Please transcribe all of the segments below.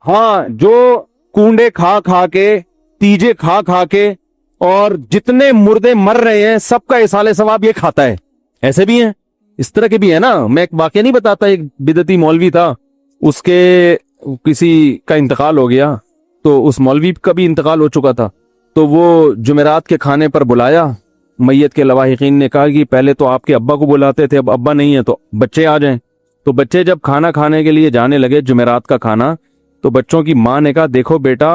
ہاں جو کونڈے کھا کھا کے، تیجے کھا کھا کے، اور جتنے مردے مر رہے ہیں سب کا ایصال ثواب یہ کھاتا ہے. ایسے بھی ہیں، اس طرح کے بھی ہیں نا. میں ایک واقعہ نہیں بتاتا، ایک بدعتی مولوی تھا، اس کے کسی کا انتقال ہو گیا، تو اس مولوی کا بھی انتقال ہو چکا تھا. تو وہ جمعرات کے کھانے پر بلایا. میت کے لواحقین نے کہا کہ پہلے تو آپ کے ابا کو بلاتے تھے، اب ابا نہیں ہے تو بچے آ جائیں. تو بچے جب کھانا کھانے کے لیے جانے لگے، جمعرات کا کھانا، تو بچوں کی ماں نے کہا دیکھو بیٹا،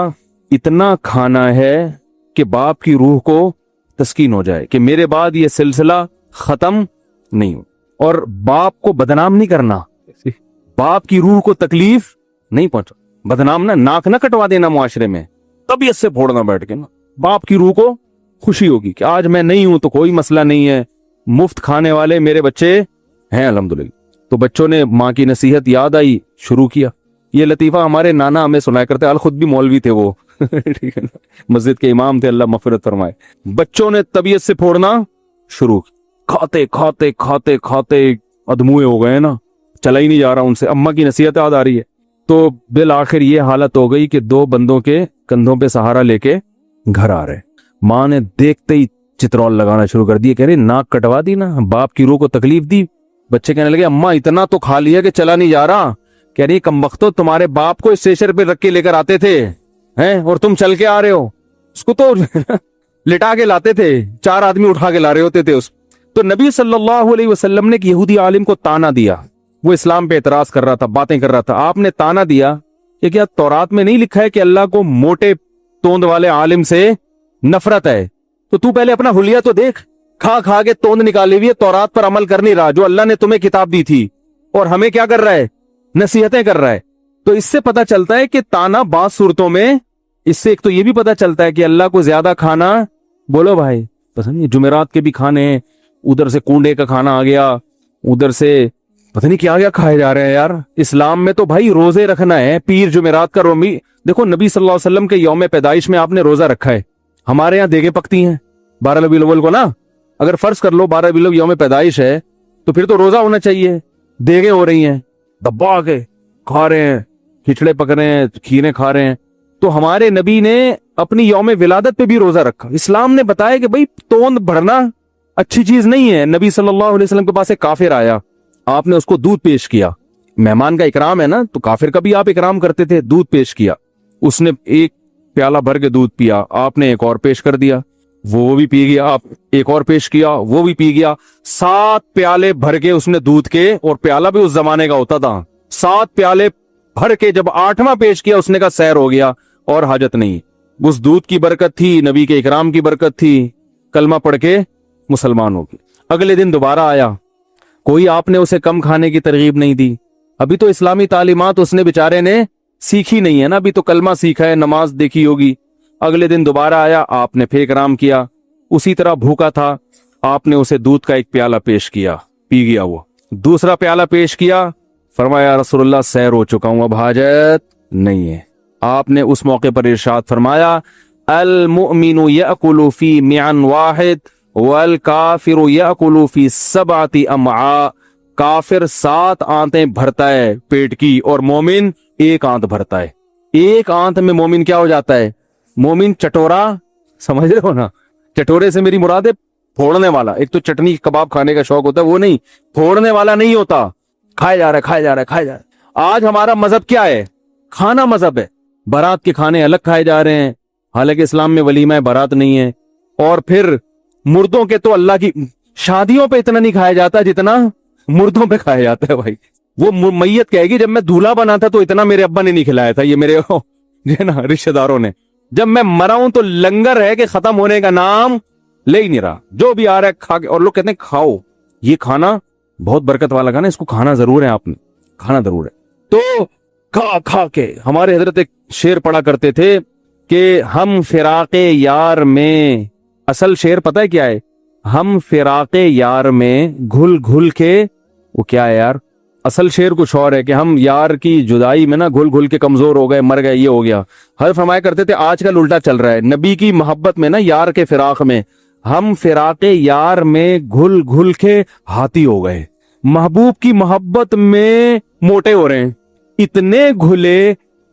اتنا کھانا ہے کہ باپ کی روح کو تسکین ہو جائے کہ میرے بعد یہ سلسلہ ختم نہیں ہو، اور باپ کو بدنام نہیں کرنا، باپ کی روح کو تکلیف نہیں پہنچا. بدنام نہ، ناک نہ کٹوا دینا معاشرے میں، طبیعت سے پھوڑنا بیٹھ کے نا. باپ کی روح کو خوشی ہوگی کہ آج میں نہیں ہوں تو کوئی مسئلہ نہیں ہے، مفت کھانے والے میرے بچے ہیں الحمدللہ. تو بچوں نے ماں کی نصیحت یاد آئی، شروع کیا. یہ لطیفہ ہمارے نانا ہمیں سنایا کرتے، خود بھی مولوی تھے وہ ٹھیک ہے نا، مسجد کے امام تھے، اللہ مغفرت فرمائے. بچوں نے طبیعت سے پھوڑنا شروع کی، کھاتے کھاتے کھاتے کھاتے ادموئے ہو گئے نا، چلا ہی نہیں جا رہا ان سے. اماں کی نصیحت یاد آ رہی ہے. تو بالآخر یہ حالت ہو گئی کہ دو بندوں کے کندھوں پہ سہارا لے کے گھر آ رہے. ماں نے دیکھتے ہی چترول لگانا شروع کر دی، کہہ رہے ناک کٹوا دی نا، باپ کی روح کو تکلیف دی. بچے کہنے لگے اماں اتنا تو کھا لیا کہ چلا نہیں جا رہا. کہہ رہی کمبختو، تمہارے باپ کو اسٹیشن پہ رکھ کے لے کر آتے تھے ہیں اور تم چل کے آ رہے ہو. اس کو تو لٹا کے لاتے تھے، 4 آدمی اٹھا کے لا رہے ہوتے تھے اس. تو نبی صلی اللہ علیہ وسلم نے ایک یہودی عالم کو تانا دیا، وہ اسلام پہ اعتراض کر رہا تھا، باتیں کر رہا تھا. آپ نے تانا دیا کہ کیا تورات میں نہیں لکھا ہے کہ اللہ کو موٹے توند والے عالم سے نفرت ہے؟ تو پہلے اپنا حلیہ تو دیکھ، کھا کھا کے توند نکالی ہوئی ہے، تورات پر عمل کر نہیں رہا جو اللہ نے تمہیں کتاب دی تھی، اور ہمیں کیا کر رہا ہے؟ نصیحتیں کر رہا ہے. تو اس سے پتا چلتا ہے کہ تانا بعض صورتوں میں، اس سے ایک تو یہ بھی پتا چلتا ہے کہ اللہ کو زیادہ کھانا، بولو بھائی پسند نہیں. جمعرات کے بھی کھانے ہیں، ادھر سے کونڈے کا کھانا آ گیا، ادھر سے پتہ نہیں کیا کھائے جا رہے ہیں یار. اسلام میں تو بھائی روزے رکھنا ہے، پیر جمعرات کا رومی. دیکھو نبی صلی اللہ علیہ وسلم کے یوم پیدائش میں آپ نے روزہ رکھا ہے. ہمارے یہاں دیگیں پکتی ہیں 12 ربیع الاول کو نا. اگر فرض کر لو 12 ربیع الاول یوم پیدائش ہے تو پھر تو روزہ ہونا چاہیے. دیگیں ہو رہی ہیں، دبا کے کھا رہے ہیں، کھچڑے پک رہے ہیں، کھیرے کھا رہے ہیں. تو ہمارے نبی نے اپنی یوم ولادت پہ بھی روزہ رکھا. اسلام نے بتایا کہ بھائی توند بھرنا اچھی چیز نہیں ہے. نبی صلی اللہ علیہ وسلم کے پاس ایک کافر آیا، آپ نے اس کو دودھ پیش کیا. مہمان کا اکرام ہے نا، تو کافر کا بھی آپ اکرام کرتے تھے. دودھ پیش کیا، اس نے ایک پیالہ بھر کے دودھ پیا، آپ نے ایک اور پیش کر دیا، وہ بھی پی گیا. آپ ایک اور پیش کیا، وہ بھی پی گیا. 7 پیالے بھر کے اس نے دودھ کے، اور پیالہ بھی اس زمانے کا ہوتا تھا. 7 پیالے بھر کے جب 8واں پیش کیا، اس نے کہا سیر ہو گیا اور حاجت نہیں. اس دودھ کی برکت تھی، نبی کے اکرام کی برکت تھی، کلمہ پڑھ کے مسلمان ہو گئے. اگلے دن دوبارہ آیا، کوئی آپ نے اسے کم کھانے کی ترغیب نہیں دی. ابھی تو اسلامی تعلیمات اس نے بیچارے نے سیکھی نہیں ہے نا، ابھی تو کلمہ سیکھا ہے، نماز دیکھی ہوگی. اگلے دن دوبارہ آیا، آپ نے پھر اکرام کیا. اسی طرح بھوکا تھا، آپ نے اسے دودھ کا ایک پیالہ پیش کیا، پی گیا. وہ دوسرا پیالہ پیش کیا، فرمایا رسول اللہ سیر ہو چکا ہوں، اب حاجت نہیں ہے. آپ نے اس موقع پر ارشاد فرمایا المؤمن یأکل فی معن واحد والکافر یأکل فی 7 امعاء. کافر 7 آنتیں بھرتا ہے پیٹ کی، اور مومن 1 آنت بھرتا ہے. 1 آنت میں مومن کیا ہو جاتا ہے؟ مومن چٹورا، سمجھ رہے ہو نا؟ چٹورے سے میری مراد ہے پھوڑنے والا. ایک تو چٹنی کباب کھانے کا شوق ہوتا ہے، وہ نہیں، پھوڑنے والا نہیں ہوتا. کھائے جا رہا ہے، کھائے جا رہا ہے، کھائے جا رہا ہے. آج ہمارا مذہب کیا ہے؟ کھانا مذہب ہے. بارات کے کھانے الگ کھائے جا رہے ہیں، حالانکہ اسلام میں ولیمہ بارات نہیں ہے. اور پھر مردوں کے تو اللہ کی شادیوں پہ اتنا نہیں کھایا جاتا جتنا مردوں پہ کھایا جاتا ہے. بھائی وہ میت کہے گی جب میں دولہا بنا تھا تو اتنا میرے ابا نے نہیں کھلایا تھا، یہ میرے نا رشتہ داروں نے. جب میں مرا ہوں تو لنگر ہے کہ ختم ہونے کا نام لے ہی نہیں رہا، جو بھی آ رہا ہے کھا کے. اور لوگ کہتے ہیں کھاؤ، یہ کھانا بہت برکت والا کھانا، اس کو کھانا ضرور ہے، آپ نے کھانا ضرور ہے. تو کھا کھا کے ہمارے حضرت ایک شعر پڑھا کرتے تھے کہ ہم فراق یار میں، اصل شعر پتہ ہے کیا ہے؟ ہم فراق یار میں گھل گھل کے، وہ کیا ہے یار؟ اصل شعر کچھ اور ہے کہ ہم یار کی جدائی میں نا گھل گھل کے کمزور ہو گئے، مر گئے، یہ ہو گیا. ہر فرمایا کرتے تھے آج کل الٹا چل رہا ہے. نبی کی محبت میں نا، یار کے فراق میں، ہم فراق یار میں گھل گھل کے ہاتھی ہو گئے. محبوب کی محبت میں موٹے ہو رہے ہیں، اتنے گھلے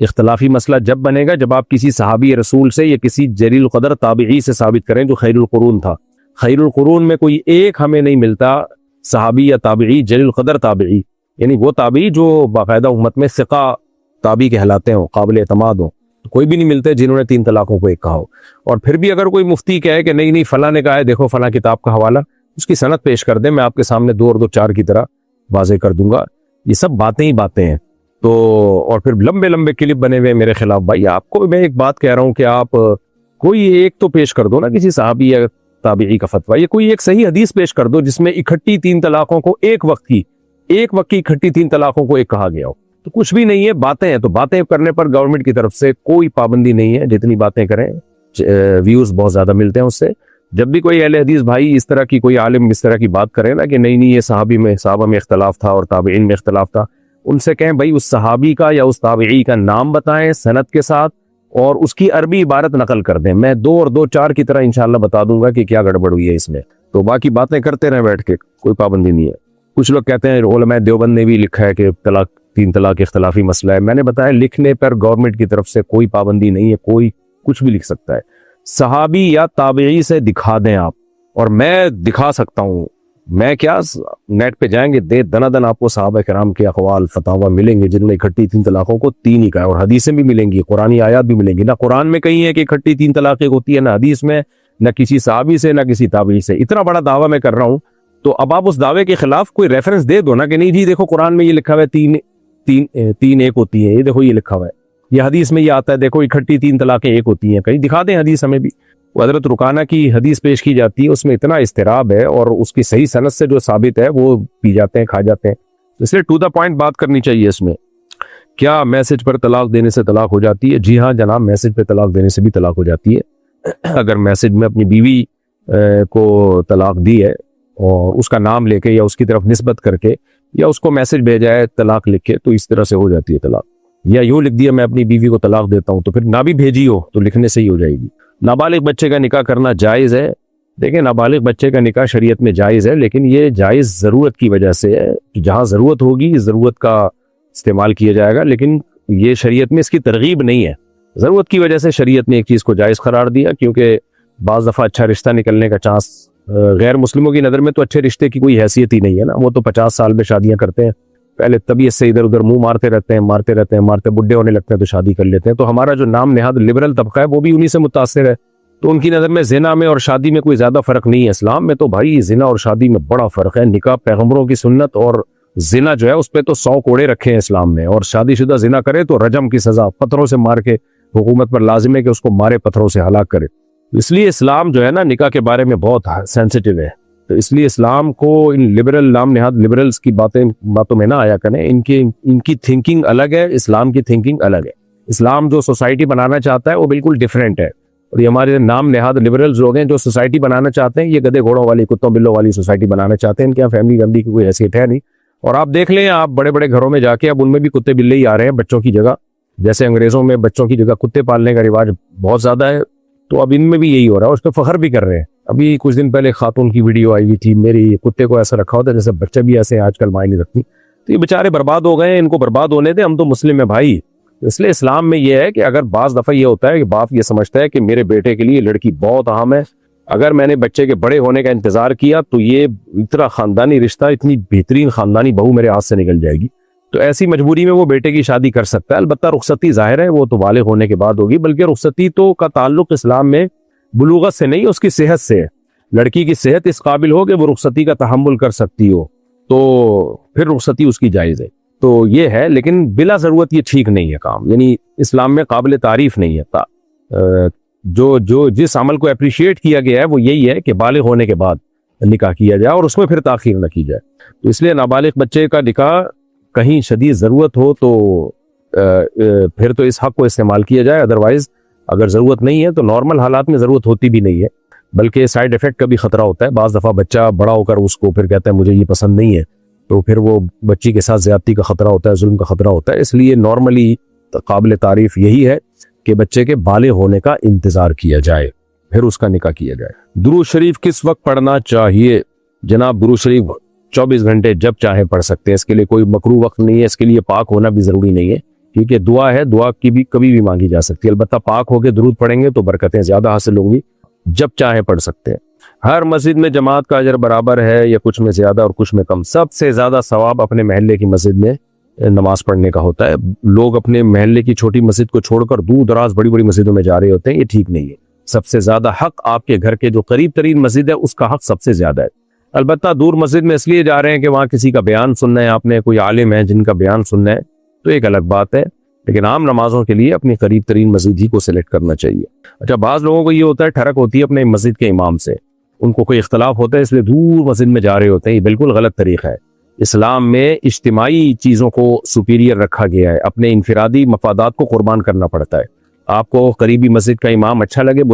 اختلافی مسئلہ جب بنے گا جب آپ کسی صحابی رسول سے یا کسی جلیل القدر تابعی سے ثابت کریں جو خیر القرون تھا. خیر القرون میں کوئی ایک ہمیں نہیں ملتا صحابی یا تابعی جلیل القدر تابعی، یعنی وہ تابعی جو باقاعدہ امت میں ثقہ تابعی کہلاتے ہوں، قابل اعتماد ہوں. کوئی بھی نہیں ملتے جنہوں نے 3 طلاقوں کو ایک کہا ہو. اور پھر بھی اگر کوئی مفتی کہے کہ نہیں فلاں نے کہا ہے، دیکھو فلاں کتاب کا حوالہ، اس کی سند پیش کر دیں، میں آپ کے سامنے 2 اور 2 4 کی طرح واضح کر دوں گا. یہ سب باتیں ہی باتیں ہیں. تو اور پھر لمبے لمبے کلپ بنے ہوئے میرے خلاف. بھائی آپ کو میں ایک بات کہہ رہا ہوں کہ آپ کوئی ایک تو پیش کر دو نا کسی صحابی یا تابعی کا فتویٰ، یہ کوئی ایک صحیح حدیث پیش کر دو جس میں اکٹھی 3 طلاقوں کو ایک وقت کی اکٹھی 3 طلاقوں کو ایک کہا گیا ہو. تو کچھ بھی نہیں ہے، باتیں ہیں. تو باتیں کرنے پر گورنمنٹ کی طرف سے کوئی پابندی نہیں ہے، جتنی باتیں کریں ویوز بہت زیادہ ملتے ہیں اس سے. جب بھی کوئی اہل حدیث بھائی اس طرح کی کوئی عالم اس طرح کی بات کرے نا کہ نہیں یہ صحابہ میں اختلاف تھا اور تابعین میں اختلاف تھا، ان سے کہیں بھائی اس صحابی کا یا اس تابعی کا نام بتائیں سند کے ساتھ اور اس کی عربی عبارت نقل کر دیں. میں 2 اور 2 4 کی طرح انشاءاللہ بتا دوں گا کہ کیا گڑبڑ ہوئی ہے اس میں. تو باقی باتیں کرتے رہیں بیٹھ کے، کوئی پابندی نہیں ہے. کچھ لوگ کہتے ہیں علماء دیوبند نے بھی لکھا ہے کہ 3 طلاق اختلافی مسئلہ ہے. میں نے بتایا لکھنے پر گورنمنٹ کی طرف سے کوئی پابندی نہیں ہے، کوئی کچھ بھی لکھ سکتا ہے. صحابی یا تابعی سے دکھا دیں آپ، اور میں دکھا سکتا ہوں. میں کیا نیٹ پہ جائیں گے دنا دن آپ کو صحابہ کرام کے اقوال فتاوی ملیں گے جن میں اکٹھی 3 طلاقوں کو 3 ہی کہا ہے، اور حدیثیں بھی ملیں گی، قرآنی آیات بھی ملیں گی. نہ قرآن میں کہیں ہے کہ اکٹھی 3 طلاقیں ہوتی ہے، نہ حدیث میں، نہ کسی صحابی سے، نہ کسی تابعی سے. اتنا بڑا دعویٰ میں کر رہا ہوں تو اب آپ اس دعوے کے خلاف کوئی ریفرنس دے دو نا کہ نہیں جی دیکھو قرآن میں یہ لکھا ہوا ہے 3 ایک ہوتی ہیں، یہ دیکھو یہ لکھا ہوا ہے، یہ حدیث میں یہ آتا ہے دیکھو اکٹھی 3 طلاقیں ایک ہوتی ہیں. کہیں دکھا دیں حدیث ہمیں بھی. وہ حضرت رکانہ کی حدیث پیش کی جاتی ہے، اس میں اتنا اضطراب ہے اور اس کی صحیح سند سے جو ثابت ہے وہ پی جاتے ہیں، کھا جاتے ہیں. اس لیے ٹو دا پوائنٹ بات کرنی چاہیے. اس میں کیا میسج پر طلاق دینے سے طلاق ہو جاتی ہے؟ جی ہاں جناب، میسج پہ طلاق دینے سے بھی طلاق ہو جاتی ہے. اگر میسج میں اپنی بیوی کو طلاق دی ہے اور اس کا نام لے کے یا اس کی طرف نسبت کر کے یا اس کو میسج بھیجا ہے طلاق لکھ کے، تو اس طرح سے ہو جاتی ہے طلاق. یا یوں لکھ دیا میں اپنی بیوی کو طلاق دیتا ہوں، تو پھر نہ بھی بھیجی ہو تو لکھنے سے ہی ہو جائے گی. نابالغ بچے کا نکاح کرنا جائز ہے. دیکھیں نابالغ بچے کا نکاح شریعت میں جائز ہے، لیکن یہ جائز ضرورت کی وجہ سے ہے. جہاں ضرورت ہوگی ضرورت کا استعمال کیا جائے گا، لیکن یہ شریعت میں اس کی ترغیب نہیں ہے. ضرورت کی وجہ سے شریعت نے ایک چیز کو جائز قرار دیا، کیونکہ بعض دفعہ اچھا رشتہ نکلنے کا چانس غیر مسلموں کی نظر میں تو اچھے رشتے کی کوئی حیثیت ہی نہیں ہے نا. وہ تو 50 سال میں شادیاں کرتے ہیں، پہلے طبیعت سے ادھر ادھر منہ مارتے رہتے ہیں، مارتے بڈھے ہونے لگتے ہیں تو شادی کر لیتے ہیں. تو ہمارا جو نام نہاد لبرل طبقہ ہے وہ بھی انہی سے متاثر ہے. تو ان کی نظر میں زنا میں اور شادی میں کوئی زیادہ فرق نہیں ہے. اسلام میں تو بھائی زنا اور شادی میں بڑا فرق ہے. نکاح پیغمبروں کی سنت، اور زنا جو ہے اس پہ تو 100 کوڑے رکھے ہیں اسلام میں. اور شادی شدہ زنا کرے تو رجم کی سزا، پتھروں سے مار کے، حکومت پر لازم ہے کہ اس کو مارے، پتھروں سے ہلاک کرے. اس لیے اسلام جو ہے نا نکاح کے بارے میں بہت سینسیٹیو ہے. تو اس لیے اسلام کو ان لبرل نام نہاد لبرلز کی باتوں میں نہ آیا کریں. ان کی تھنکنگ الگ ہے، اسلام کی تھنکنگ الگ ہے. اسلام جو سوسائٹی بنانا چاہتا ہے وہ بالکل ڈیفرنٹ ہے، اور یہ ہمارے نام نہاد لبرلز لوگ ہیں جو سوسائٹی بنانا چاہتے ہیں، یہ گدے گھوڑوں والی، کتوں بلوں والی سوسائٹی بنانا چاہتے ہیں. ان کے یہاں فیملی کی کوئی حیثیت ہے نہیں. اور آپ دیکھ لیں، آپ بڑے بڑے گھروں میں جا کے اب ان میں بھی کتے بلے ہی آ رہے ہیں بچوں کی جگہ. جیسے انگریزوں میں بچوں کی جگہ کتے پالنے کا رواج بہت زیادہ ہے، تو اب ان میں بھی یہی ہو رہا ہے. اس پہ فخر بھی کر رہے ہیں. ابھی کچھ دن پہلے خاتون کی ویڈیو آئی ہوئی تھی، میری کتے کو ایسا رکھا ہوتا ہے جیسے بچے بھی ایسے آج کل مائیں نہیں رکھتی. تو یہ بیچارے برباد ہو گئے ہیں، ان کو برباد ہونے دیں، ہم تو مسلم ہیں بھائی. اس لیے اسلام میں یہ ہے کہ اگر بعض دفعہ یہ ہوتا ہے کہ باپ یہ سمجھتا ہے کہ میرے بیٹے کے لیے لڑکی بہت اہم ہے، اگر میں نے بچے کے بڑے ہونے کا انتظار کیا تو یہ اتنا خاندانی رشتہ، اتنی بہترین خاندانی بہو میرے ہاتھ سے نکل جائے گی. تو ایسی مجبوری میں وہ بیٹے کی شادی کر سکتا ہے. البتہ رخصتی ظاہر ہے وہ تو بالغ ہونے کے بعد ہوگی، بلکہ رخصتی تو کا تعلق اسلام میں بلوغت سے نہیں، اس کی صحت سے ہے. لڑکی کی صحت اس قابل ہو کہ وہ رخصتی کا تحمل کر سکتی ہو تو پھر رخصتی اس کی جائز ہے. تو یہ ہے، لیکن بلا ضرورت یہ ٹھیک نہیں ہے کام. یعنی اسلام میں قابل تعریف نہیں ہے. جو جس عمل کو اپریشیٹ کیا گیا ہے وہ یہی ہے کہ بالغ ہونے کے بعد نکاح کیا جائے اور اس میں پھر تاخیر نہ کی جائے. تو اس لیے نابالغ بچے کا نکاح کہیں شدید ضرورت ہو تو پھر تو اس حق کو استعمال کیا جائے. ادروائز اگر ضرورت نہیں ہے تو نارمل حالات میں ضرورت ہوتی بھی نہیں ہے، بلکہ سائیڈ ایفیکٹ کا بھی خطرہ ہوتا ہے. بعض دفعہ بچہ بڑا ہو کر اس کو پھر کہتا ہے مجھے یہ پسند نہیں ہے، تو پھر وہ بچی کے ساتھ زیادتی کا خطرہ ہوتا ہے، ظلم کا خطرہ ہوتا ہے. اس لیے نارملی قابل تعریف یہی ہے کہ بچے کے بالغ ہونے کا انتظار کیا جائے، پھر اس کا نکاح کیا جائے. درود شریف کس وقت پڑھنا چاہیے؟ جناب درود شریف 24 گھنٹے جب چاہیں پڑھ سکتے ہیں. اس کے لیے کوئی مکروہ وقت نہیں ہے، اس کے لیے پاک ہونا بھی ضروری نہیں ہے. ٹھیک ہے, دعا ہے, دعا کی بھی کبھی بھی مانگی جا سکتی ہے, البتہ پاک ہو کے درود پڑھیں گے تو برکتیں زیادہ حاصل ہوں گی, جب چاہے پڑھ سکتے ہیں. ہر مسجد میں جماعت کا اجر برابر ہے یا کچھ میں زیادہ اور کچھ میں کم؟ سب سے زیادہ ثواب اپنے محلے کی مسجد میں نماز پڑھنے کا ہوتا ہے. لوگ اپنے محلے کی چھوٹی مسجد کو چھوڑ کر دور دراز بڑی بڑی مسجدوں میں جا رہے ہوتے ہیں, یہ ٹھیک نہیں ہے. سب سے زیادہ حق آپ کے گھر کے جو قریب ترین مسجد ہے اس کا حق سب سے زیادہ ہے. البتہ دور مسجد میں اس لیے جا رہے ہیں کہ وہاں کسی کا بیان سننا ہے, آپ نے کوئی عالم ہے جن کا بیان سننا ہے, تو ایک الگ بات ہے, لیکن عام نمازوں کے لیے اپنی قریب ترین مسجد ہی کو سلیکٹ کرنا چاہیے. اچھا, بعض لوگوں کو یہ ہوتا ہے ٹھڑک ہوتی ہے اپنے مسجد کے امام سے, ان کو کوئی اختلاف ہوتا ہے اس لیے دور مسجد میں جا رہے ہوتے ہیں, یہ بالکل غلط طریقہ ہے. اسلام میں اجتماعی چیزوں کو سپیریئر رکھا گیا ہے, اپنے انفرادی مفادات کو قربان کرنا پڑتا ہے. آپ کو قریبی مسجد کا امام اچھا لگے